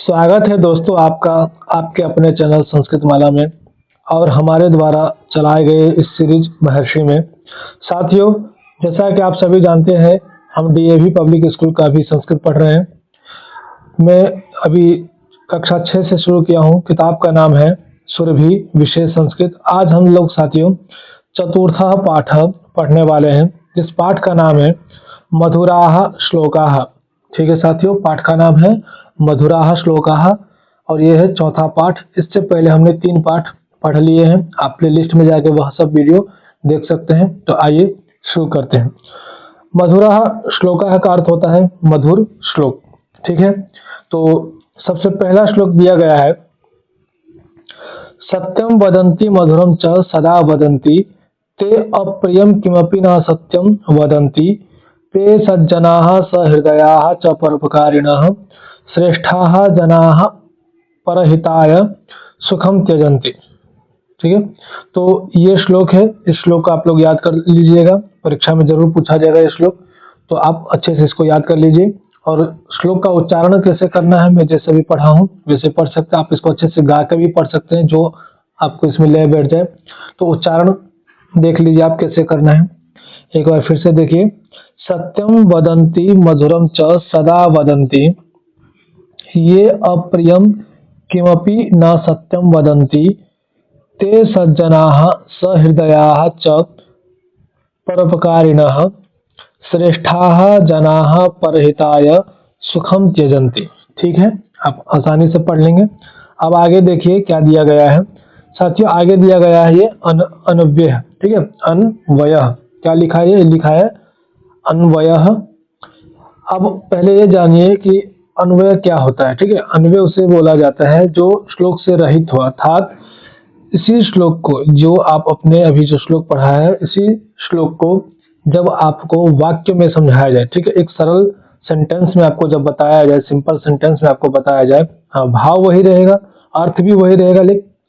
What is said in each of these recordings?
स्वागत है दोस्तों आपका आपके अपने चैनल संस्कृत माला में और हमारे द्वारा चलाए गए इस सीरीज महर्षि में। साथियों, जैसा कि आप सभी जानते हैं, हम डीएवी पब्लिक स्कूल का भी संस्कृत पढ़ रहे हैं। मैं अभी कक्षा 6 से शुरू किया हूं। किताब का नाम है सुरभि विशेष संस्कृत। आज हम लोग साथियों चतुर्थ पाठ पढ़ने वाले हैं, जिस पाठ का नाम है मधुराः श्लोकाः। ठीक है साथियों, पाठ का नाम है मधुराः श्लोकाः और ये है चौथा पाठ। इससे पहले हमने 3 पाठ पढ़ लिए हैं। आप प्ले लिस्ट में जाके वह सब वीडियो देख सकते हैं। तो आइए शुरू करते हैं। मधुराः श्लोकाः का अर्थ होता है मधुर श्लोक। ठीक है, तो सबसे पहला श्लोक दिया गया है, सत्यम वदन्ति मधुरम च सदा वदन्ति ते अप्रियम किमपि न सत्यम वदन्ति ते सज्जनाः सहृदयाः च परोपकारिणः श्रेष्ठाः जनाः परहिताय सुखम त्यजन्ति। ठीक है, तो ये श्लोक है। इस श्लोक को आप लोग याद कर लीजिएगा, परीक्षा में जरूर पूछा जाएगा ये श्लोक, तो आप अच्छे से इसको याद कर लीजिए। और श्लोक का उच्चारण कैसे करना है, मैं जैसे भी पढ़ा हूँ वैसे पढ़ सकते हैं। आप इसको अच्छे से गा के भी पढ़ सकते हैं, जो आपको इसमें ले बैठ जाए। तो उच्चारण देख लीजिए आप कैसे करना है। एक बार फिर से देखिए, सत्यम वदन्ति मधुरम च सदा वदन्ति ये अप्रियम किमपि न सत्यम वदन्ति ते सज्जनाः सहृदयाः च परोपकारिणः श्रेष्ठाः जनाः परहिताय सुखम त्यजन्ति। ठीक है, आप आसानी से पढ़ लेंगे। अब आगे देखिए क्या दिया गया है साथियों। आगे दिया गया है ये अन्वयः। ठीक है, अन्वयः क्या लिखा है, ये लिखा है अन्वयः। अब पहले ये जानिए कि अन्वय क्या होता है। ठीक है, अन्वय उसे बोला जाता है जो श्लोक से रहित हो, अर्थात इसी श्लोक को, जो आप अपने अभी जो श्लोक पढ़ा है, इसी श्लोक को जब आपको वाक्य में समझाया जाए, ठीक है, एक सरल सेंटेंस में आपको जब बताया जाए, सिंपल सेंटेंस में आपको बताया जाए, हाँ भाव वही रहेगा, अर्थ भी वही रहेगा,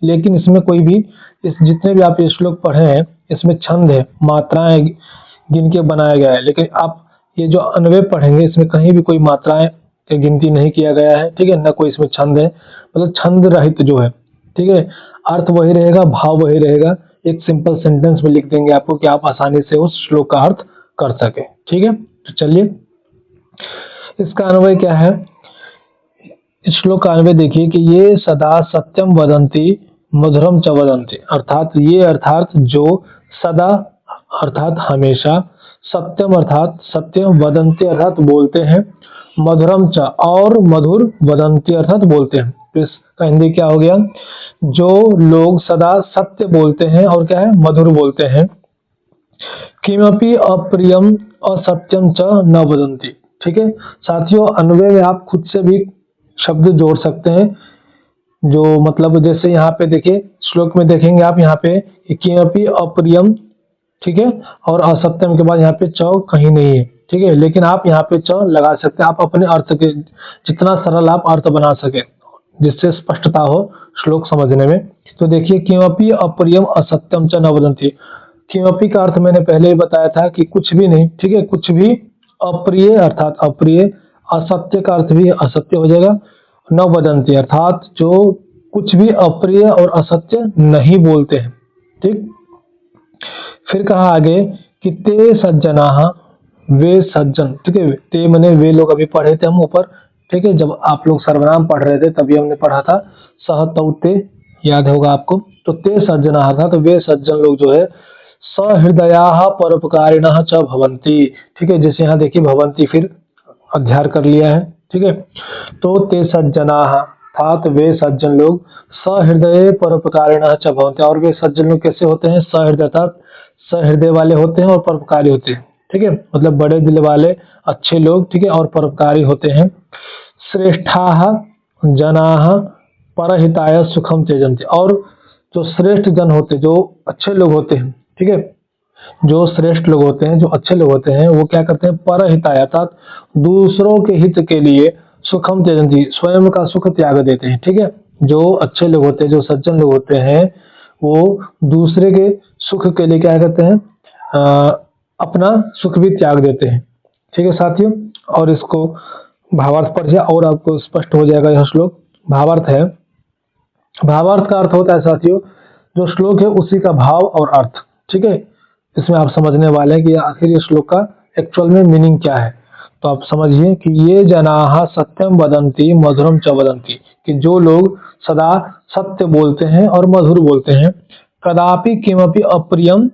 लेकिन इसमें कोई भी, इस जितने भी आप ये श्लोक पढ़े हैं इसमें छंद है, मात्राएं गिन के बनाया गया है। लेकिन आप ये जो अन्वय पढ़ेंगे इसमें कहीं भी कोई मात्राएं की गिनती नहीं किया गया है। ठीक है, न कोई इसमें छंद है, मतलब छंद रहित जो है। ठीक है, अर्थ वही रहेगा, भाव वही रहेगा। एक सिंपल सेंटेंस में लिख देंगे आपको कि आप आसानी से उस श्लोक का अर्थ कर सके। ठीक है, तो चलिए इसका अन्वय क्या है। इस श्लोक का अन्वय देखिए कि ये सदा सत्यम वदन्ति मधुरम च वदन्ति, अर्थात ये, अर्थात जो, सदा अर्थात हमेशा, सत्यम अर्थात सत्य, वदन्ति अर्थात बोलते हैं, मधुरम च और मधुर, वदन्ति अर्थात बोलते हैं। तो इसका हिंदी क्या हो गया, जो लोग सदा सत्य बोलते हैं और क्या है, मधुर बोलते हैं, किमपि अप्रियम असत्यम च न वदन्ति। ठीक है साथियों, अन्वय में आप खुद से भी शब्द जोड़ सकते हैं, जो मतलब जैसे यहाँ पे देखिए, श्लोक में देखेंगे आप यहाँ पे किमपि अप्रियम, ठीक है, और असत्यम के बाद यहाँ पे च कहीं नहीं है। ठीक है, लेकिन आप यहाँ पे च लगा सकते हैं, आप अपने अर्थ के जितना सरल आप अर्थ बना सके, जिससे स्पष्टता हो श्लोक समझने में। तो देखिए, किमपि अप्रियम असत्यम च न वदन्ति। किमपि का अर्थ मैंने पहले ही बताया था कि कुछ भी नहीं। ठीक है, कुछ भी, अप्रिय अर्थात अप्रिय, असत्य का अर्थ भी असत्य हो जाएगा, न वदन्ति अर्थात जो कुछ भी अप्रिय और असत्य नहीं बोलते हैं। ठीक, फिर कहा आगे कि ते सज्जनाः, वे सज्जन। ठीक है, ते मने वे लोग, अभी पढ़े थे हम ऊपर। ठीक है, जब आप लोग सर्वनाम पढ़ रहे थे तभी हमने पढ़ा था सह तौ ते, याद होगा आपको। तो ते सज्जनाः था, तो वे सज्जन लोग जो है सहृदयाः परोपकारिणः च भवन्ति। ठीक है, जैसे यहाँ देखिए भवन्ति फिर अध्यार कर लिया है। ठीक है, तो ते सज्जनाः अर्थात वे सज्जन लोग सहृदय परोपकारिणः च भवन्ति, और वे सज्जन लोग कैसे होते हैं, सहृदय अर्थात सहृदय वाले होते हैं और परोपकारी होते हैं। ठीक है, मतलब बड़े दिल वाले अच्छे लोग, ठीक है, और परोपकारी होते हैं। श्रेष्ठाः जनाः परहिताय सुखम त्यजन्ति, और जो श्रेष्ठ जन होते, जो अच्छे लोग होते हैं, ठीक है, जो श्रेष्ठ लोग होते हैं, जो अच्छे लोग होते हैं, वो क्या करते हैं, परहिताय अर्थात दूसरों के हित के लिए सुखम त्यजन्ति, स्वयं का सुख त्याग देते हैं। ठीक है, जो अच्छे लोग होते हैं, जो सज्जन लोग होते हैं, वो दूसरे के सुख के लिए क्या करते हैं, अपना सुख भी त्याग देते हैं। ठीक है साथियों, और इसको भावार्थ पढ़िए और आपको स्पष्ट हो जाएगा यह श्लोक। भावार्थ है। भावार्थ का अर्थ होता है साथियों, जो श्लोक है उसी का भाव और अर्थ। ठीक है, इसमें आप समझने वाले हैं कि आखिर ये श्लोक का एक्चुअल में मीनिंग क्या है। तो आप समझिए कि ये जनाः सत्यम वदन्ति मधुरम च वदन्ति, कि जो लोग सदा सत्य बोलते हैं और मधुर बोलते हैं, कदापि किमपि अप्रियम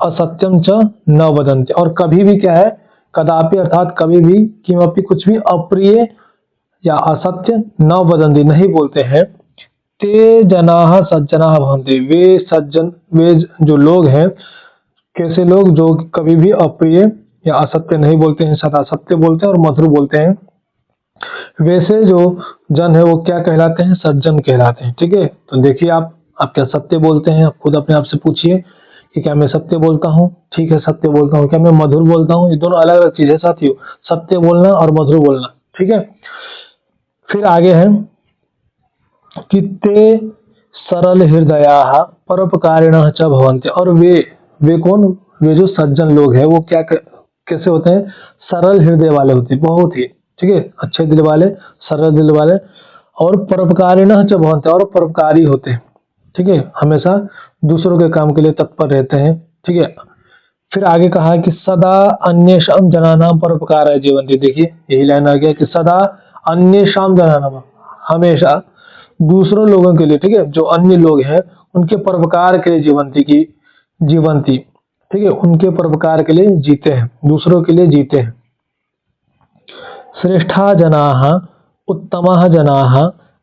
असत्यम च न वदन्ति, और कभी भी क्या है, कदापि अर्थात कभी भी, किमपि कुछ भी, अप्रिय या असत्य न वदन्ति नहीं बोलते हैं। ते जनाः सज्जनाः भवन्ति, वे सज्जन, वे जो लोग हैं, कैसे लोग, जो कभी भी अप्रिय या असत्य नहीं बोलते हैं, सदा सत्य बोलते हैं और मधुर बोलते हैं, वैसे जो जन है वो क्या कहलाते हैं, सज्जन कहलाते हैं। ठीक है, तो देखिए आप क्या सत्य बोलते हैं, आप खुद अपने आप से पूछिए कि क्या मैं सत्य बोलता हूँ। ठीक है, सत्य बोलता हूँ। क्या मैं मधुर बोलता हूँ? ये दोनों अलग अलग चीज है साथियों, सत्य बोलना और मधुर बोलना। ठीक है, फिर आगे है कि ते सरल हृदयाः परोपकारिणः च भवन्ति, और वे कौन, वे जो सज्जन लोग हैं वो क्या कैसे होते हैं, सरल हृदय वाले होते हैं, बहुत ही। ठीक है, अच्छे दिल वाले, सरल दिल वाले, और परोपकारिणः च भवन्ति, और परोपकारी होते हैं। ठीक है, हमेशा दूसरों के काम के लिए तत्पर रहते हैं। ठीक है, फिर आगे कहा कि सदा अन्येषां जनानां परोपकाराय जीवन्ति। देखिए यही लाइन आ गया कि सदा अन्येषां जनानां, हमेशा दूसरों लोगों के लिए, ठीक है, जो अन्य लोग हैं उनके परोपकार के लिए जीवंती, ठीक है, उनके परोपकार के लिए जीते हैं, दूसरों के लिए जीते हैं। श्रेष्ठा जनाः उत्तमाः जनाः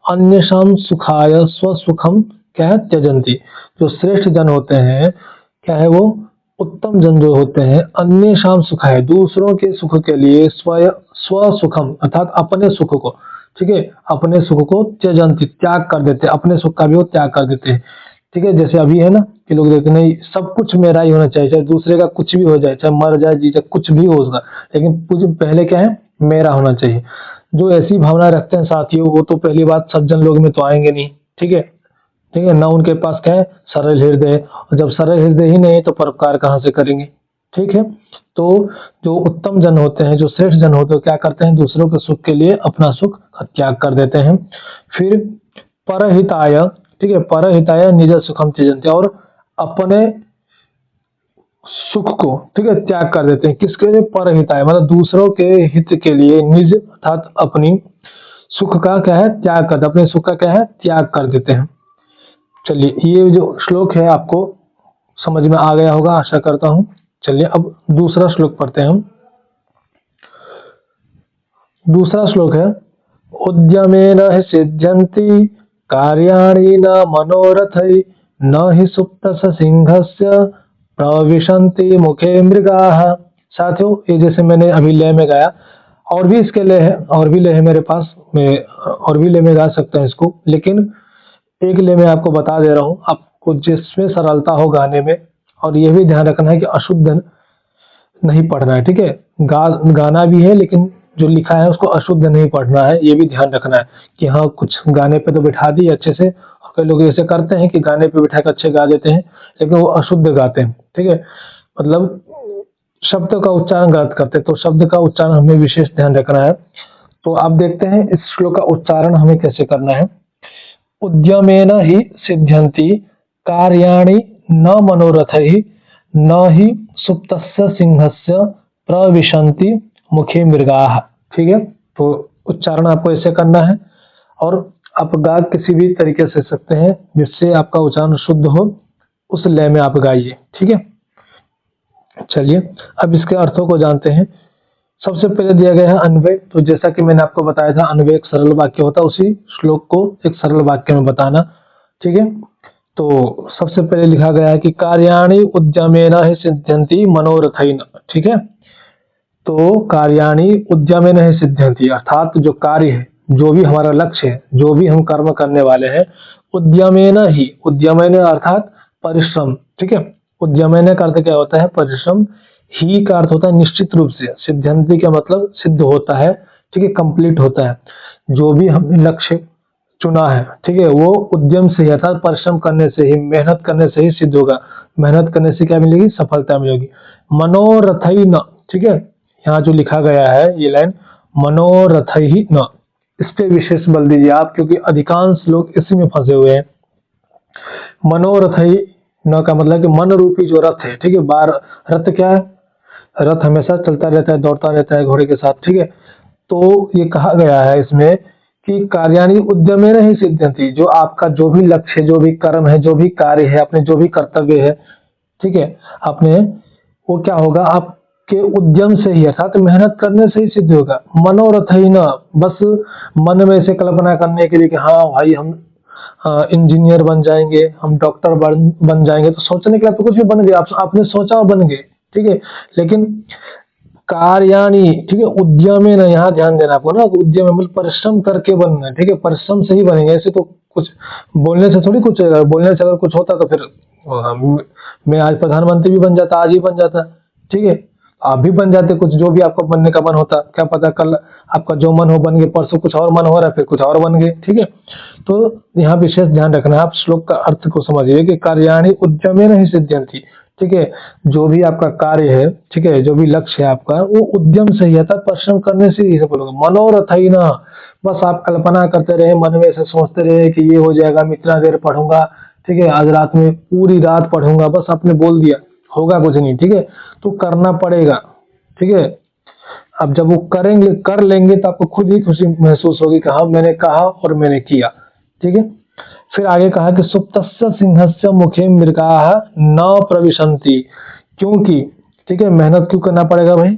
अन्येषां सुखाय स्वसुखम क्या है, त्यजन्ति। जो श्रेष्ठ जन होते हैं, क्या है वो, उत्तम जन जो होते हैं, अन्येषां सुखाय, दूसरों के सुख के लिए, स्वसुखम अर्थात अपने सुख को, ठीक है, अपने सुख को त्यजन्ति, त्याग कर देते हैं, अपने सुख का भी वो त्याग कर देते हैं। ठीक है, जैसे अभी है ना कि लोग देखते नहीं, सब कुछ मेरा ही होना चाहिए, चाहे दूसरे का कुछ भी हो जाए, चाहे मर जाए जी जाए, कुछ भी हो उसका, लेकिन पहले क्या है, मेरा होना चाहिए। जो ऐसी भावना रखते हैं साथियों, वो तो पहली बात सज्जन लोग में तो आएंगे नहीं। ठीक है, ठीक है ना, उनके पास क्या है, सरल हृदय, और जब सरल हृदय ही नहीं है तो परोपकार कहाँ से करेंगे। ठीक है, तो जो उत्तम जन होते हैं, जो श्रेष्ठ जन होते हैं, क्या करते हैं, दूसरों के सुख के लिए अपना सुख का त्याग कर देते हैं। फिर परहिताय, ठीक है, परहिताय निज सुखम त्यजन्ति, और अपने सुख को, ठीक है, त्याग कर देते हैं। किसके लिए, परहिताय, मतलब दूसरों के हित के लिए, निज अर्थात अपनी सुख का क्या है, त्याग कर, अपने सुख का क्या है, त्याग कर देते हैं। चलिए, ये जो श्लोक है आपको समझ में आ गया होगा, आशा करता हूं। चलिए अब दूसरा श्लोक पढ़ते हैं हम। दूसरा श्लोक है, उद्यमेन हि सिद्ध्यन्ति कार्याणि न मनोरथै, न हि सुप्तस्य सिंहस्य प्रविशन्ति मुखे मृगाः। साथियों, ये जैसे मैंने अभी लय में गाया, और भी इसके लय है, और भी लय है मेरे पास, मैं और भी लय में गा सकता हूं इसको, लेकिन एक लय में आपको बता दे रहा हूं, आपको जिसमें सरलता हो गाने में, और ये भी ध्यान रखना है कि अशुद्ध नहीं पढ़ना है। ठीक है, गाना भी है लेकिन जो लिखा है उसको अशुद्ध नहीं पढ़ना है, ये भी ध्यान रखना है कि हाँ, कुछ गाने पे तो बिठा दिए अच्छे से, और कई लोग ऐसे करते हैं कि गाने पे बिठा कर अच्छे गा देते हैं लेकिन वो अशुद्ध गाते हैं। ठीक है, मतलब शब्द का उच्चारण गलत करते हैं, तो शब्द का उच्चारण हमें विशेष ध्यान रखना है। तो आप देखते हैं इस श्लोक का उच्चारण हमें कैसे करना है। उद्यमेन हि सिद्ध्यन्ति कार्याणि न मनोरथैः, न हि सुप्तस्य सिंहस्य प्रविशन्ति मुखे मृगाः। ठीक है, तो उच्चारण आपको ऐसे करना है, और आप गा किसी भी तरीके से सकते हैं जिससे आपका उच्चारण शुद्ध हो, उस लय में आप गाइए। ठीक है, चलिए अब इसके अर्थों को जानते हैं। सबसे पहले दिया गया है अन्वय। तो जैसा कि मैंने आपको बताया था, अन्वय एक सरल वाक्य होता है, उसी श्लोक को एक सरल वाक्य में बताना। ठीक है, तो सबसे पहले लिखा गया है कि कार्याणि उद्यमेन हि सिद्ध्यन्ति मनोरथैन। ठीक है, तो कार्याणि उद्यमेन हि सिद्ध्यन्ति, अर्थात जो कार्य है, जो भी हमारा लक्ष्य है, जो भी हम कर्म करने वाले हैं, उद्यमेन ही, उद्यमेन अर्थात परिश्रम। ठीक है, उद्यमेन का अर्थ क्या होता है, परिश्रम। ही का अर्थ होता है निश्चित रूप से, सिद्ध्यंति का मतलब सिद्ध होता है। ठीक है, कंप्लीट होता है। जो भी हमने लक्ष्य चुना है, ठीक है, वो उद्यम से ही, अर्थात परिश्रम करने से ही, मेहनत करने से ही सिद्ध होगा। मेहनत करने से क्या मिलेगी, सफलता मिलेगी। मनोरथ ही न, ठीक है, यहाँ जो लिखा गया है ये लाइन, मनोरथ ही न, इस पे विशेष बल दीजिए आप, क्योंकि अधिकांश लोग इसी में फंसे हुए हैं। मनोरथ ही न का मतलब कि मन रूपी जो रथ है, ठीक है, बार रथ क्या है, रथ हमेशा चलता रहता है, दौड़ता रहता है घोड़े के साथ, ठीक है। तो ये कहा गया है इसमें कि कार्याणि उद्यमेन ही सिद्ध्यन्ति, जो आपका जो भी लक्ष्य है, जो भी कर्म है, जो भी कार्य है, अपने जो भी कर्तव्य है, ठीक है, अपने वो क्या होगा, आपके उद्यम से ही अर्थात मेहनत करने से ही सिद्ध होगा। मनोरथ ही ना, बस मन में से कल्पना करने के लिए कि हाँ भाई हम इंजीनियर बन जाएंगे, हम डॉक्टर बन जाएंगे, तो सोचने के बाद तो कुछ भी बन गया, आपने सोचा और बन गए, ठीक है। लेकिन कार्याणि, ठीक है, उद्यम है ना, यहाँ ध्यान देना आपको ना, उद्यम है मतलब परिश्रम करके बनना है, ठीक है, परिश्रम से ही बनेंगे, ऐसे तो कुछ बोलने से थोड़ी कुछ, बोलने से अगर कुछ होता तो फिर मैं आज प्रधानमंत्री भी बन जाता, आज ही बन जाता, ठीक है, आप भी बन जाते, कुछ जो भी आपको बनने का मन होता, क्या पता कल आपका जो मन हो बन गए, परसों कुछ और मन हो रहा है फिर कुछ और बन गए, ठीक है। तो यहाँ विशेष ध्यान रखना है, आप श्लोक का अर्थ को समझिए कि कार्याणि उद्यमेन ही सिद्ध्यन्ति, ठीक है, जो भी आपका कार्य है, ठीक है, जो भी लक्ष्य है आपका, वो उद्यम से ही आता है, परिश्रम करने से ही सफल होगा। मनोरथ ही ना, बस आप कल्पना करते रहे, मन में ऐसे सोचते रहे कि ये हो जाएगा, मैं इतना देर पढ़ूंगा, ठीक है, आज रात में पूरी रात पढ़ूंगा, बस आपने बोल दिया, होगा कुछ नहीं, ठीक है। तो करना पड़ेगा, ठीक है। अब जब वो करेंगे, कर लेंगे, तो आपको खुद ही खुशी महसूस होगी कि हाँ मैंने कहा और मैंने किया, ठीक है। फिर आगे कहा कि सुप्तस्य सिंहस्य मुखे मृगाः न प्रविशन्ति, क्योंकि, ठीक है, मेहनत क्यों करना पड़ेगा भाई,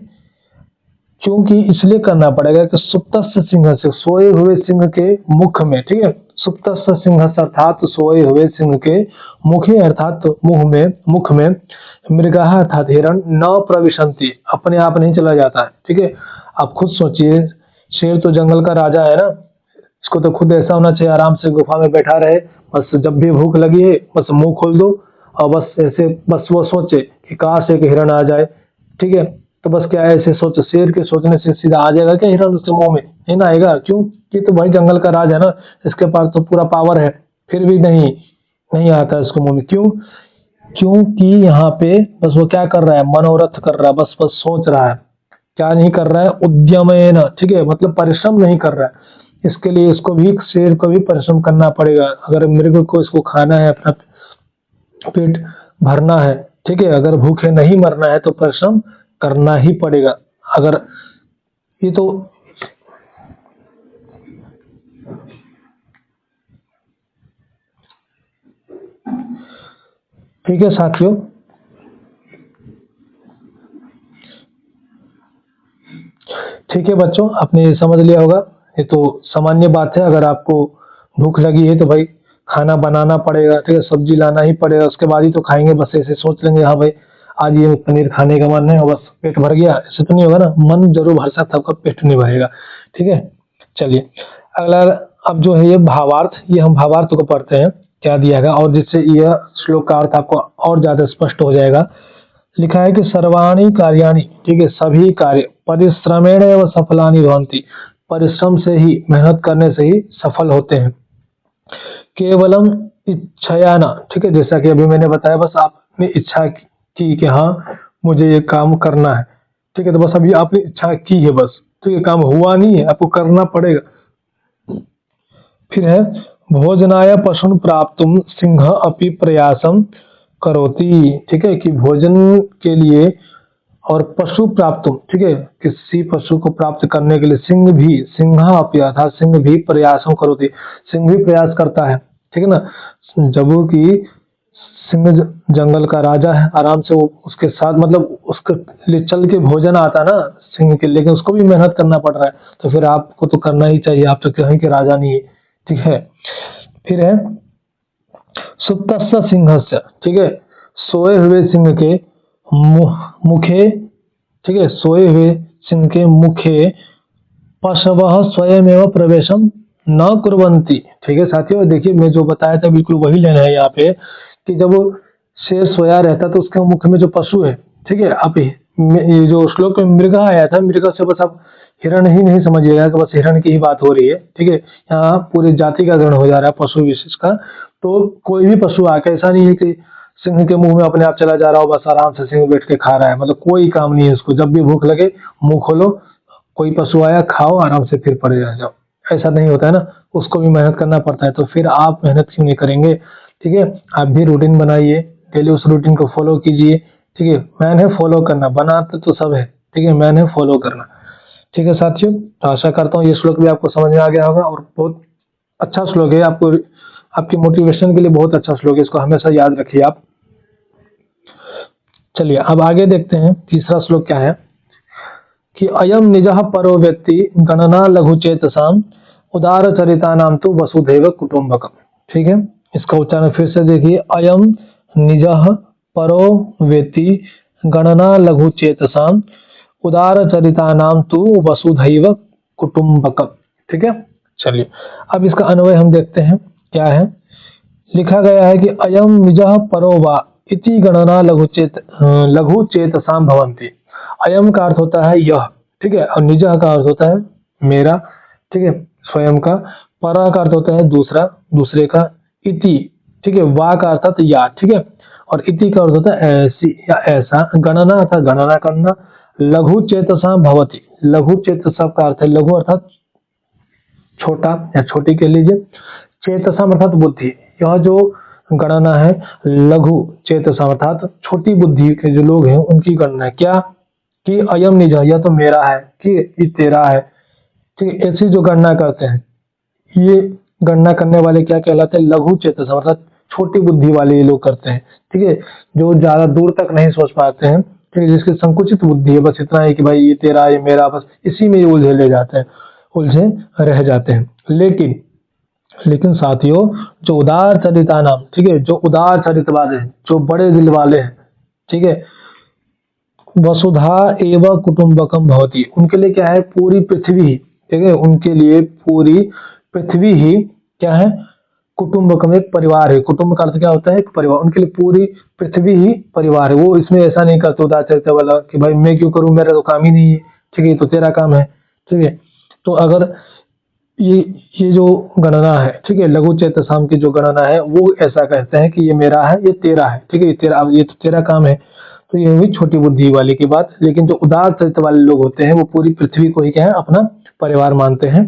क्योंकि इसलिए करना पड़ेगा कि सुप्तस्य सिंह से, सोए हुए सिंह के मुख में, ठीक है, सुप्तस्य सिंह अर्थात सोए हुए सिंह के मुखे अर्थात मुख में मृगाः अर्थात हिरण न प्रविशन्ति, अपने आप नहीं चला जाता है, ठीक है। आप खुद सोचिए, शेर तो जंगल का राजा है ना, इसको तो खुद ऐसा होना चाहिए आराम से गुफा में बैठा रहे, बस जब भी भूख लगी है बस मुंह खोल दो और बस ऐसे, बस वो सोचे कि काश एक हिरण आ जाए, ठीक है। तो बस क्या है, ऐसे सोच, शेर के सोचने से सीधा आ जाएगा क्या हिरण उसके मुंह में, नहीं ना आएगा, क्यों, ये तो भाई जंगल का राज है ना, इसके पास तो पूरा पावर है, फिर भी नहीं, नहीं आता इसको मुंह में, क्यों, क्योंकि यहाँ पे बस वो क्या कर रहा है, मनोरथ कर रहा है, बस बस सोच रहा है, क्या नहीं कर रहा है, उद्यमेन, ठीक है, मतलब परिश्रम नहीं कर रहा है। इसके लिए इसको भी, शेर को भी परिश्रम करना पड़ेगा, अगर मृग को इसको खाना है, अपना पेट भरना है, ठीक है, अगर भूखे नहीं मरना है तो परिश्रम करना ही पड़ेगा। अगर ये तो, ठीक है साथियों, ठीक है बच्चों, आपने ये समझ लिया होगा, ये तो सामान्य बात है, अगर आपको भूख लगी है तो भाई खाना बनाना पड़ेगा, ठीक है, सब्जी लाना ही पड़ेगा, उसके बाद ही तो खाएंगे, बस ऐसे सोच लेंगे हाँ भाई आज ये पनीर खाने का मन है और बस पेट भर गया, ऐसे तो नहीं होगा ना, मन जरूर भर सकता, आपका पेट नहीं भरेगा, ठीक है। चलिए अगला, अब जो है ये भावार्थ, ये हम भावार्थ को पढ़ते हैं, क्या दिया गया, और जिससे यह श्लोक का अर्थ आपको और ज्यादा स्पष्ट हो जाएगा। लिखा है कि सर्वाणि कार्याणि, ठीक है, सभी कार्य परिश्रमेण एवं सफलानि भवन्ति, परिश्रम से ही, मेहनत करने से ही सफल होते हैं। केवलम इच्छया ना, ठीक है, जैसा कि अभी मैंने बताया, बस आपने इच्छा की कि हाँ मुझे ये काम करना है, ठीक है, तो बस अभी आपने इच्छा की है बस, तो ये काम हुआ नहीं है, आपको करना पड़ेगा। फिर है भोजनाय पशुन प्राप्तुम सिंह अपि प्रयासम करोति, ठीक है, कि भोजन के लिए और पशु प्राप्त, ठीक है, किसी पशु को प्राप्त करने के लिए सिंह भी, सिंह अपि अर्थात सिंह भी प्रयासों करोति, सिंह भी प्रयास करता है, ठीक है ना, जब कि सिंह जंगल का राजा है, आराम से वो उसके साथ, मतलब उसके लिए चल के भोजन आता है ना सिंह के, लेकिन उसको भी मेहनत करना पड़ रहा है, तो फिर आपको तो करना ही चाहिए, आप तो कहीं के राजा नहीं है, ठीक है। फिर है सुप्तस्य सिंहस्य, ठीक है, सोए हुए सिंह के मुखे, ठीक है, सोए हुए सिंह के मुखे पशवः स्वयमेव प्रवेशम न कुर्वन्ति, ठीक है साथियों, देखिए मैं जो बताया था बिल्कुल वही लेना है यहाँ पे, कि जब वो शेर सोया रहता तो उसके मुख में जो पशु है, ठीक है, आप ये जो श्लोक में मृगा आया था, मृगा से बस आप हिरण ही नहीं समझिएगा कि बस हिरण की ही बात हो रही है, ठीक है, यहाँ पूरी जाति का ग्रहण हो जा रहा है पशु विशेष का, तो कोई भी पशु आके, ऐसा नहीं है कि सिंह के मुंह में अपने आप चला जा रहा हो, बस आराम से सिंह बैठ के खा रहा है, मतलब कोई काम नहीं है उसको, जब भी भूख लगे मुंह खोलो, कोई पशु आया खाओ, आराम से फिर पड़े रह जाओ, ऐसा नहीं होता है ना, उसको भी मेहनत करना पड़ता है। तो फिर आप मेहनत क्यों नहीं करेंगे? ठीक है, आप भी रूटीन बनाइए, डेली उस रूटीन को फॉलो कीजिए। ठीक है, मैन है फॉलो करना, बनाते तो सब है, ठीक है, मैन है फॉलो करना। ठीक है साथियों, तो आशा करता हूँ ये श्लोक भी आपको समझ में आ गया होगा, और बहुत अच्छा श्लोक है, आपको आपकी मोटिवेशन के लिए बहुत अच्छा श्लोक है, इसको हमेशा याद रखिए आप। चलिए अब आगे देखते हैं, तीसरा श्लोक क्या है कि अयम निजः परो व्यक्ति गणना लघु चेतसाम उदार चरिता नाम तो वसुधैव कुटुंबकम। ठीक है, इसका उच्चारण फिर से देखिए, अयम निजः परो व्यक्ति गणना लघु चेतसाम उदार चरिता नाम तो वसुधैव कुटुंबकम। ठीक है, चलिए अब इसका अन्वय हम देखते हैं क्या है। लिखा गया है कि अयम निजः परो वा इति गणना लघु चेतसाम भवन्ति। अयम का अर्थ होता है यह, ठीक है, और निजः का अर्थ होता है मेरा, ठीक है, स्वयं का। परा का अर्थ होता है दूसरा, दूसरे का। इति, ठीक है, वा का अर्थ है या, ठीक है, और इति का अर्थ होता है ऐसी या ऐसा। गणना अर्थात गणना करना, लघु चेतसाम भवति, लघु चेतसा का अर्थ है लघु अर्थात छोटा या छोटी कह लीजिए, चेतसा अर्थात बुद्धि। यह जो गणना है लघु चेतसा अर्थात छोटी बुद्धि के जो लोग हैं उनकी गणना है। क्या कि अयम निज, यह तो मेरा है, कि ये तेरा है, ठीक है, ऐसी जो गणना करते हैं, ये गणना करने वाले क्या कहलाते हैं? लघु चेतसा अर्थात छोटी बुद्धि वाले ये लोग करते हैं। ठीक है, जो ज्यादा दूर तक नहीं सोच पाते हैं, ठीक है, जिसकी संकुचित बुद्धि है, बस इतना है कि भाई ये तेरा ये मेरा, बस इसी में उलझे ले जाते हैं, उलझे रह जाते हैं। लेकिन साथियों, जो उदार चरिता नाम, ठीक है, जो उदार चरित वाले हैं, जो बड़े दिल वाले हैं, ठीक है, वसुधा एवं कुटुंबकम भवति, उनके लिए क्या है? पूरी पृथ्वी ही, ठीक है, उनके लिए पूरी पृथ्वी ही क्या है? कुटुंबकम, एक परिवार है। कुटुंब का अर्थ क्या होता है? एक परिवार। उनके लिए पूरी पृथ्वी ही परिवार है। वो इसमें ऐसा नहीं करते उदार चरित्र वाला कि भाई मैं क्यों करूं, मेरा तो काम ही नहीं है, ठीक है, तो तेरा काम है। ठीक है, तो अगर ये ये जो गणना है, ठीक है, लघु चेतसाम की जो गणना है, वो ऐसा कहते हैं कि ये मेरा है, ये तेरा है, ठीक है, ये तेरा, ये तो तेरा काम है। तो ये हुई छोटी बुद्धि वाले की बात। लेकिन जो उदार चरित्र वाले लोग होते हैं वो पूरी पृथ्वी को ही क्या है? अपना परिवार मानते हैं।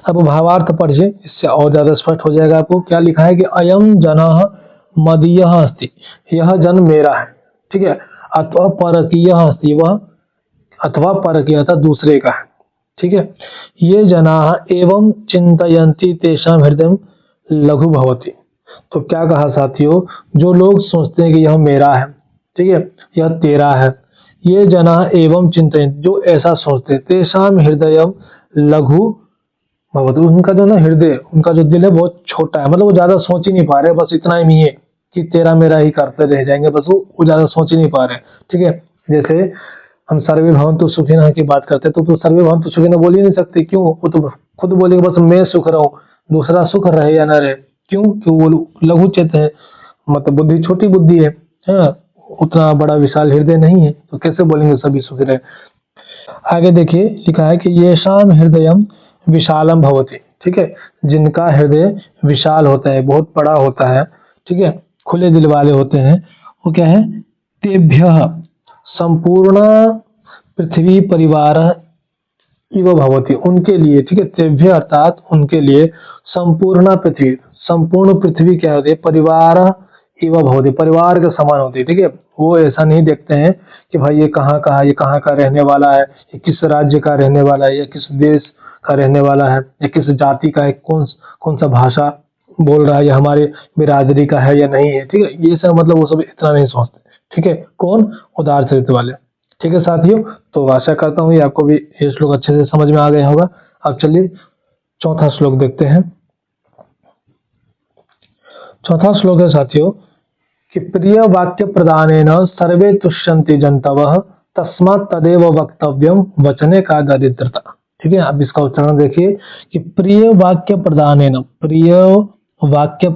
अब भावार्थ पढ़िए, इससे और ज्यादा स्पष्ट हो जाएगा आपको। क्या लिखा है कि अयम जनः मदीयः अस्ति, यह जन मेरा है, ठीक है, अथवा परकीयः अस्ति, वह अथवा परकीय अर्थात दूसरे का है। ठीक है, ये जनाः एवं चिंतयन्ति तेषां हृदय लघु भवति। तो क्या कहा साथियों, जो लोग सोचते हैं कि यह मेरा है, ठीक है, यह तेरा है, ये जनाः एवं चिंतयन्ति, जो ऐसा सोचते हैं, तेषां हृदय लघु भवति, उनका जो ना हृदय, उनका जो दिल है बहुत छोटा है, मतलब वो ज्यादा सोच ही नहीं पा रहे, बस इतना ही है कि तेरा मेरा ही करते रह जाएंगे, बस वो ज्यादा सोच ही नहीं पा रहे। ठीक है, जैसे हम सर्वे भवन्तु सुखिनः की बात करते हैं, तो सर्वे भवन्तु सुखिनः बोल ही नहीं सकते। क्यों? वो तो खुद बोलेंगे बस मैं सुख रहूं, दूसरा सुख रहे या ना रहे। क्यों? कि वो लघु चेत है, मतलब बुद्धि छोटी बुद्धि है, हाँ, उतना बड़ा विशाल हृदय नहीं है, तो कैसे बोलेंगे सभी सुख रहे। आगे देखिए, लिखा है कि ये शाम हृदय विशालम भवति, ठीक है, जिनका हृदय विशाल होता है, बहुत बड़ा होता है, ठीक है, खुले दिल वाले होते हैं, वो क्या है? तेभ्यः संपूर्ण पृथ्वी परिवार इव भवति, उनके लिए, ठीक है, तेभ्य अर्थात उनके लिए संपूर्ण पृथ्वी, संपूर्ण पृथ्वी क्या होती है? परिवार इव भवति, परिवार के समान होती है। ठीक है, वो ऐसा नहीं देखते हैं कि भाई ये कहाँ का रहने वाला है, ये किस राज्य का रहने वाला है, या किस देश का रहने वाला है, या किस जाति का है, कौन सा भाषा बोल रहा है, या हमारे बिरादरी का है या नहीं है। ठीक है, ये सब मतलब वो सब इतना नहीं सोचते। ठीक है, कौन? उदार चरित्र वाले। ठीक है साथियों, तो आशा करता हूँ ये आपको भी ये श्लोक अच्छे से समझ में आ गया होगा। अब चलिए चौथा श्लोक देखते हैं। चौथा श्लोक है साथियों कि प्रिय वाक्य प्रदानेन सर्वे तुष्यन्ति जन्तवः तस्मात् तदेव वक्तव्यम वचने का दरिद्रता। ठीक है, अब इसका उच्चारण देखिए कि प्रिय वाक्य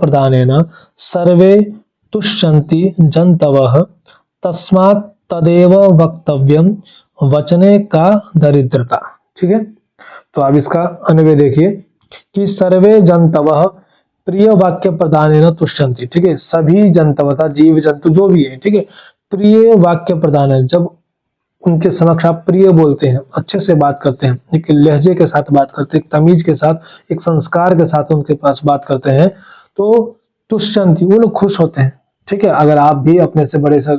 प्रदानेन सर्वे तुष्यन्ति जन्तवः तस्मात् तदेव वक्तव्यम वचने का दरिद्रता। ठीक है, तो अब इसका अन्वय देखिए कि सर्वे जंतवः प्रिय वाक्य प्रदानेन तुष्यन्ति। ठीक है, सभी जंतव, जीव जंतु जो भी है, ठीक है, प्रिय वाक्य प्रदान, जब उनके समक्ष आप प्रिय बोलते हैं, अच्छे से बात करते हैं, एक लहजे के साथ बात करते हैं, एक तमीज के साथ, एक संस्कार के साथ उनके पास बात करते हैं, तो तुष्यंति, वो लोग खुश होते हैं। ठीक है, अगर आप भी अपने से बड़े से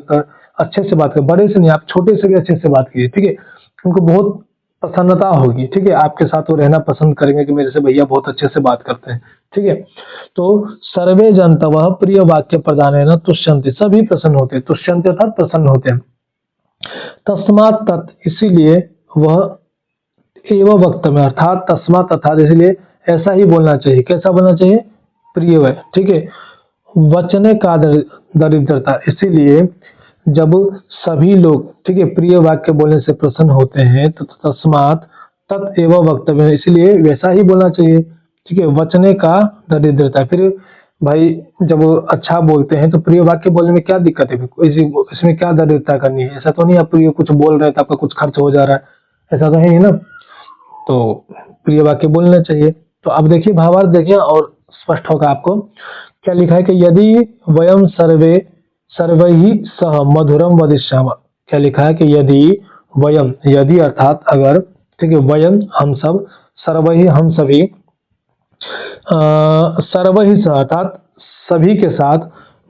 अच्छे से बात करें, बड़े से नहीं, आप छोटे से भी अच्छे से बात कीजिए। ठीक है, उनको बहुत प्रसन्नता होगी। ठीक है, आपके साथ वो रहना पसंद करेंगे कि मेरे से भैया बहुत अच्छे से बात करते हैं। ठीक है, तो सर्वे जंतवः प्रिय वाक्य प्रदानेन तुष्यन्ति, सभी प्रसन्न होते हैं, तुष्यन्ति अर्थात प्रसन्न होते हैं। तस्मात् तत्, इसीलिए वह, एवं वक्तव्य अर्थात तस्मात् अर्थात इसलिए ऐसा ही बोलना चाहिए। कैसा बोलना चाहिए? प्रिय है। ठीक है, वचने का दरिद्रता, इसीलिए जब सभी लोग, ठीक है, प्रिय वाक्य बोलने से प्रसन्न होते हैं, तो तस्मात् तत् एवं वक्तव्य, इसलिए वैसा ही बोलना चाहिए। ठीक है, वचने का दरिद्रता, फिर भाई जब वो अच्छा बोलते हैं तो प्रिय वाक्य बोलने में क्या दिक्कत है? इसमें क्या दरिद्रता करनी है? ऐसा तो नहीं आप प्रिय कुछ बोल रहे हैं तो आपका कुछ खर्च हो जा रहा है, ऐसा तो है ही ना। तो प्रिय वाक्य बोलना चाहिए। तो अब देखिए भावार्थ देखिए और स्पष्ट होगा आपको। क्या लिखा है कि यदि वयम सर्वैहि सह मधुरम वदिष्यामः, क्या लिखा है कि यदि वयम, यदि अर्थात अगर, ठीक है, वयम हम सब, सर्वैहि हम सभी, सर्वैहि सह अर्थात सभी के साथ,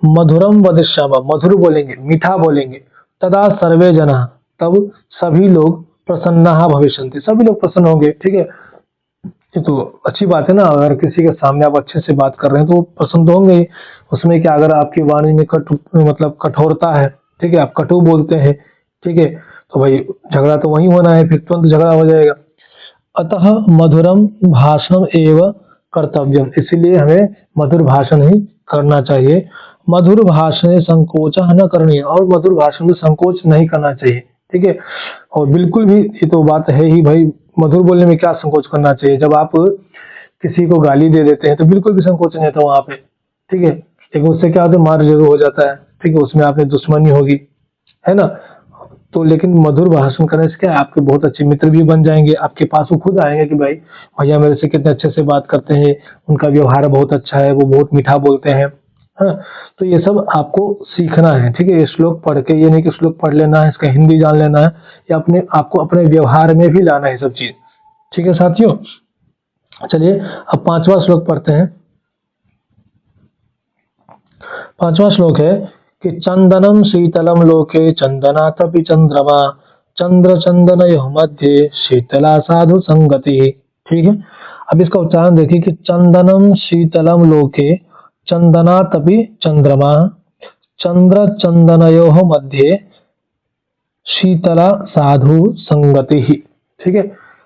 मधुरम वदिष्यामः मधुर बोलेंगे, मीठा बोलेंगे, तदा सर्वे जना, तब सभी लोग प्रसन्ना भविष्यन्ति, सभी लोग प्रसन्न होंगे। ठीक है, ये तो अच्छी बात है ना। अगर किसी के सामने आप अच्छे से बात कर रहे हैं तो वो प्रसन्न तो होंगे ही। उसमें क्या, अगर आपकी वाणी में मतलब कठोरता है, ठीक है, आप कटु बोलते हैं, ठीक है, तो भाई झगड़ा तो वही होना है, फिर तुरंत झगड़ा हो जाएगा। अतः मधुरम भाषण एवं कर्तव्यम, इसीलिए हमें मधुर भाषण ही करना चाहिए। मधुर भाषण संकोच न करनी, और मधुर भाषण में संकोच नहीं करना चाहिए। ठीक है, और बिल्कुल भी, ये तो बात है ही भाई, मधुर बोलने में क्या संकोच करना चाहिए? जब आप किसी को गाली दे देते हैं तो बिल्कुल भी संकोच नहीं होता वहां पे। ठीक है, लेकिन उससे क्या होता है, मार जरूर हो जाता है। ठीक है, उसमें आपने दुश्मनी होगी, है ना। तो लेकिन मधुर भाषण करने से क्या है, आपके बहुत अच्छे मित्र भी बन जाएंगे, आपके पास वो खुद आएंगे कि भाई भैया मेरे से कितने अच्छे से बात करते हैं, उनका व्यवहार बहुत अच्छा है, वो बहुत मीठा बोलते हैं। हाँ, तो ये सब आपको सीखना है। ठीक है, ये श्लोक पढ़ के, ये नहीं कि श्लोक पढ़ लेना है, इसका हिंदी जान लेना है, या अपने आपको अपने व्यवहार में भी लाना है सब चीज। ठीक है साथियों, चलिए अब पांचवा श्लोक पढ़ते हैं। पांचवा श्लोक है कि चंदनम शीतलम लोके चंदनातपि चंद्रमा, चंद्र चंदनयोः मध्ये शीतला साधु संगति। ठीक है, अब इसका उच्चारण देखिए कि चंदनम शीतलम लोके चंदनातपि चंद्रमा, चंद्र चंदनयोः मध्ये शीतला साधु संगति। ठीक है,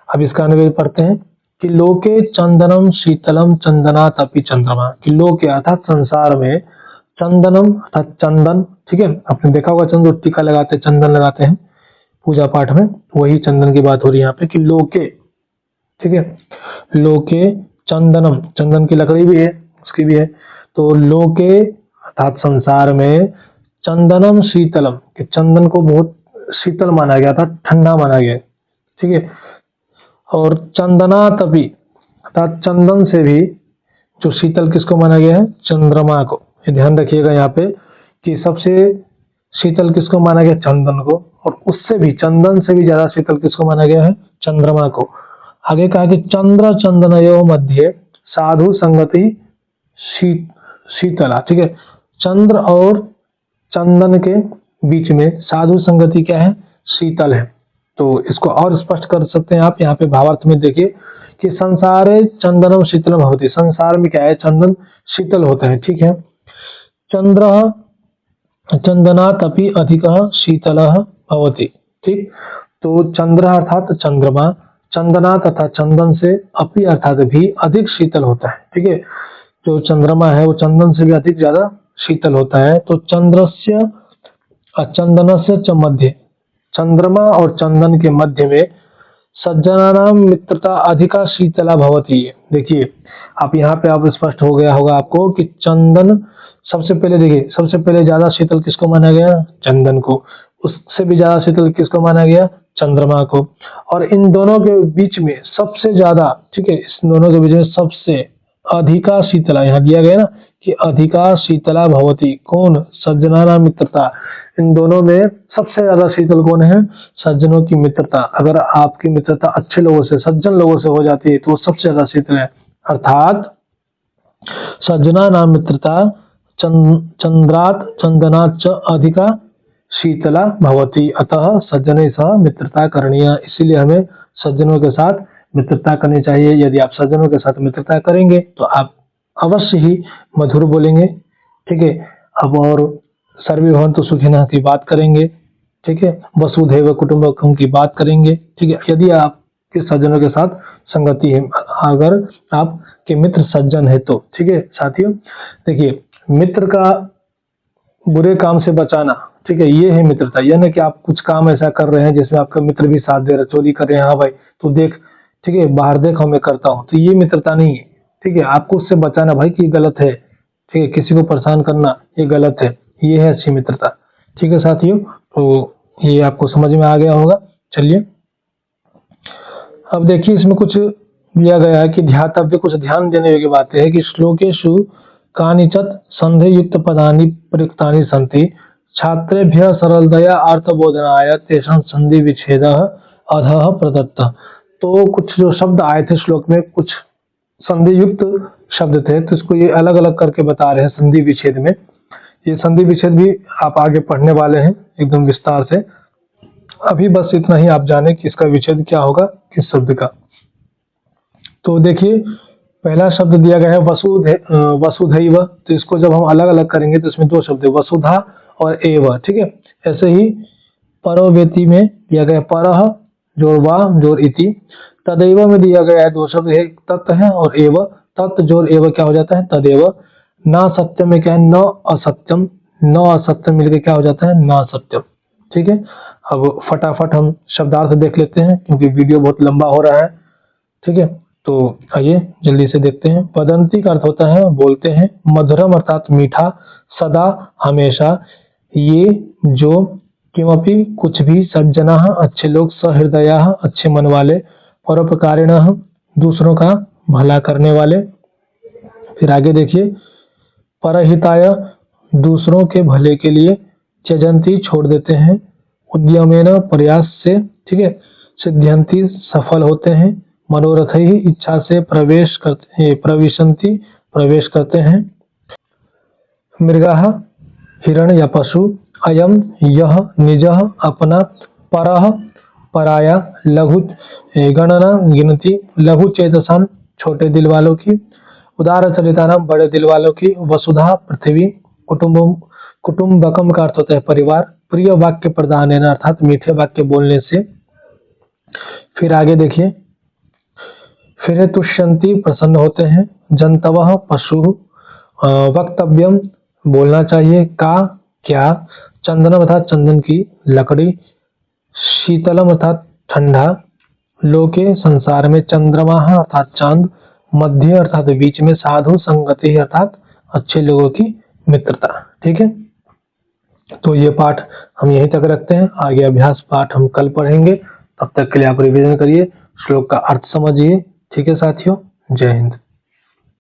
अब इसका अनुवाद पढ़ते हैं कि लोके चंदनम शीतलम चंदनातपि चंद्रमा, कि लोके अर्थात संसार में, चंदनम अर्थात चंदन। ठीक है, आपने देखा होगा चंद्र टीका लगाते हैं, चंदन लगाते हैं पूजा पाठ में, वही चंदन की बात हो रही है यहाँ पे कि लोके। ठीक है, लोके चंदनम, चंदन की लकड़ी भी है, उसकी भी है। तो लोके अर्थात संसार में, चंदनम शीतलम, कि चंदन को बहुत शीतल माना गया था, ठंडा माना गया। ठीक है, और चंदनातपि अर्थात चंदन से भी जो शीतल किसको माना गया है? चंद्रमा को। ये ध्यान रखिएगा यहाँ पे कि सबसे शीतल किसको माना गया? चंदन को, और उससे भी, चंदन से भी ज्यादा शीतल किसको माना गया है? चंद्रमा को। आगे कहा कि चंद्र चंदनयो मध्य साधु संगति शीतला। ठीक है, चंद्र और चंदन के बीच में साधु संगति क्या है? शीतल है। तो इसको और स्पष्ट कर सकते हैं आप यहाँ पे भावार्थ में देखिए कि संसारे चंदनम शीतलम भवति, संसार में क्या है? चंदन शीतल होता है। ठीक है, चंद्र चंदनात् अपि अधिकः शीतलः भवति। ठीक, तो चंद्र अर्थात चंद्रमा, चंदना तथा चंदन से, अपि अर्थात भी, अधिक शीतल होता है। ठीक है, जो चंद्रमा है वो चंदन से भी अधिक ज्यादा शीतल होता है। तो चंद्रस्य चंदनस्य च मध्य, चंद्रमा और चंदन के मध्य में सज्जनानाम मित्रता अधिका शीतला भवती है। देखिए आप यहाँ पे आप स्पष्ट हो गया होगा आपको कि चंदन सबसे पहले, देखिए सबसे पहले ज्यादा शीतल किसको माना गया? चंदन को। उससे भी ज्यादा शीतल किसको माना गया? चंद्रमा को। और इन दोनों के बीच में सबसे ज्यादा, ठीक है, इस दोनों के बीच में सबसे अधिका शीतला, यहाँ दिया गया ना कि अधिका शीतला भवती, कौन, सज्जनानां मित्रता, इन दोनों में सबसे ज्यादा शीतल कौन है, सज्जनों की मित्रता। अगर आपकी मित्रता अच्छे लोगों से, सज्जन लोगों से हो जाती है तो वो सबसे ज्यादा शीतल है। अर्थात सज्जनानां मित्रता चंद्रात चंदनात् च अधिका शीतला भवती, अतः सज्जनैः सह मित्रता करणीय, इसीलिए हमें सज्जनों के साथ मित्रता करनी चाहिए। यदि आप सज्जनों के साथ मित्रता करेंगे तो आप अवश्य ही मधुर बोलेंगे, ठीक है। अब और सर्वे भवन्तु सुखिनः की बात करेंगे, ठीक है। वसुधैव कुटुम्बकम की बात करेंगे, ठीक है। यदि आपके सज्जनों के साथ संगति है, अगर आपके मित्र सज्जन है तो, ठीक है साथियों। देखिए, मित्र का बुरे काम से बचाना, ठीक है, ये है मित्रता। यह नहीं कि आप कुछ काम ऐसा कर रहे हैं जिसमें आपका मित्र भी साथ दे रहा है, चोरी कर रहे हैं, हाँ भाई तू देख, ठीक है, बाहर देख मैं करता हूँ, तो ये मित्रता नहीं है, ठीक है। आपको उससे बचाना भाई कि गलत है, ठीक है, किसी को परेशान करना ये गलत है, ये है अच्छी मित्रता, ठीक है साथियों। तो ये आपको समझ में आ गया होगा। चलिए अब देखिए, इसमें कुछ दिया गया है कि ध्यातव्य, कुछ ध्यान देने योग्य बातें है कि श्लोकेषु कानिचित् संधियुक्त पदानि प्रयुक्तानि सन्ति, छात्रेभ्यः सरलतया अर्थबोधनाय तेषां संधि विच्छेदः अधः प्रदत्तः। तो कुछ जो शब्द आए थे श्लोक में, कुछ संधि युक्त शब्द थे, तो इसको ये अलग अलग करके बता रहे हैं संधि विच्छेद में। ये संधि विच्छेद भी आप आगे पढ़ने वाले हैं एकदम विस्तार से। अभी बस इतना ही आप जाने कि इसका विच्छेद क्या होगा किस शब्द का। तो देखिए, पहला शब्द दिया गया है वसुधैव, तो इसको जब हम अलग अलग करेंगे तो इसमें दो शब्द है, वसुधा और एव, ठीक है। ऐसे ही परोवेति में दिया गया परह जोड़ वा जोड़ इति, तदैव में दिया गया है दो शब्द, एक तत् है और एव, तत् जोड़ एव क्या हो जाता है तदैव। न सत्यम में क्या है न असत्यम, न असत्यम मिलकर क्या हो जाता है न सत्यम, ठीक है। अब फटाफट हम शब्दार्थ देख लेते हैं क्योंकि वीडियो बहुत लंबा हो रहा है, ठीक है। तो आइए जल्दी से देखते हैं। वदंती का अर्थ होता है बोलते हैं, मधुरम अर्थात मीठा, सदा हमेशा, ये जो, किमपि कुछ भी, सज्जनाः अच्छे लोग, सहृदयाः अच्छे मन वाले, परोपकारिणः दूसरों का भला करने वाले। फिर आगे देखिए, परहिताय दूसरों के भले के लिए, त्यजंती छोड़ देते हैं, उद्यमेन प्रयास से, ठीक है, सिद्ध्यंती सफल होते हैं, मनोरथ ही इच्छा से प्रविशंति प्रवेश करते हैं। मृगाः हिरण या पशु, अयम यह, निजः अपना, परः पराया, लघु गणना गिनती, लघु चेतसाम छोटे दिल वालों की, उदार चरितानाम बड़े दिल वालों की, वसुधा पृथ्वी, कुटुम्बकम का अर्थ होता है परिवार, प्रिय वाक्य प्रदान है अर्थात मीठे वाक्य बोलने से। फिर आगे देखिए, फिर तुष्यंती प्रसन्न होते हैं, जंतवः पशु, वक्तव्यम बोलना चाहिए, का क्या, चंदनम अर्थात चंदन की लकड़ी, शीतलम अर्थात ठंडा, लोके संसार में, चंद्रमा अर्थात चांद, मध्य अर्थात बीच में, साधु संगति अर्थात अच्छे लोगों की मित्रता, ठीक है। तो ये पाठ हम यहीं तक रखते हैं, आगे अभ्यास पाठ हम कल पढ़ेंगे। तब तक के लिए आप रिवीजन करिए, श्लोक का अर्थ समझिए, ठीक है साथियों। जय हिंद।